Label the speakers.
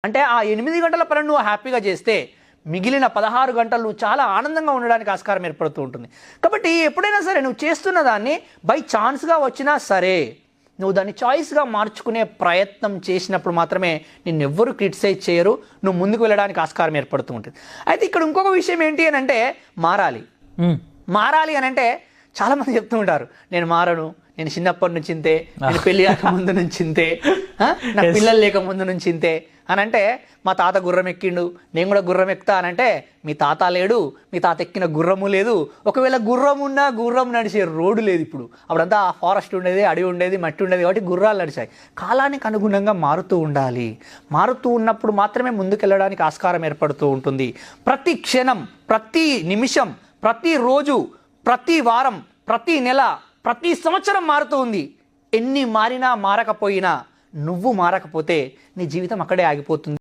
Speaker 1: అంటే ఆ 8 గంటల పని నువ్వు హ్యాపీగా చేస్తే మిగిలిన 16 గంటలు నువ్వు చాలా ఆనందంగా ఉండడానికి ఆస్కారం ఏర్పడుతూ ఉంటుంది. కాబట్టి ఎప్పుడైనా సరే నువ్వు చేస్తున్న దాన్ని బై ఛాన్స్గా వచ్చినా సరే నువ్వు దాన్ని చాయిస్గా మార్చుకునే ప్రయత్నం చేసినప్పుడు మాత్రమే నిన్నెవ్వరూ క్రిటిసైజ్ చేయరు, నువ్వు ముందుకు వెళ్ళడానికి ఆస్కారం ఏర్పడుతూ ఉంటుంది. అయితే ఇక్కడ ఇంకొక విషయం ఏంటి అని అంటే మారాలి అని అంటే చాలామంది చెప్తూ ఉంటారు, నేను మారను, నేను చిన్నప్పటి నుంచి ఇంతే, నేను పెళ్లి కాక ముందు నుంచి ఇంతే, నా పిల్లలు లేక ముందు నుంచి ఇంతే అని అంటే, మా తాత గుర్రం ఎక్కిండు నేను కూడా గుర్రం ఎక్కుతా అని అంటే, మీ తాత లేడు, మీ తాత ఎక్కిన గుర్రము లేదు. ఒకవేళ గుర్రం ఉన్నా గుర్రం నడిచే రోడ్డు లేదు. ఇప్పుడు అప్పుడంతా ఫారెస్ట్ ఉండేది, అడవి ఉండేది, మట్టి ఉండేది, కాబట్టి గుర్రాలు నడిచాయి. కాలానికి అనుగుణంగా మారుతూ ఉండాలి. మారుతూ ఉన్నప్పుడు మాత్రమే ముందుకెళ్ళడానికి ఆస్కారం ఏర్పడుతూ ఉంటుంది. ప్రతి క్షణం, ప్రతి నిమిషం, ప్రతి రోజు, ప్రతి వారం, ప్రతి నెల, ప్రతి సంవత్సరం మారుతూ ఉంది. ఎన్ని మారినా మారకపోయినా నువ్వు మారకపోతే నీ జీవితం అక్కడే ఆగిపోతుంది.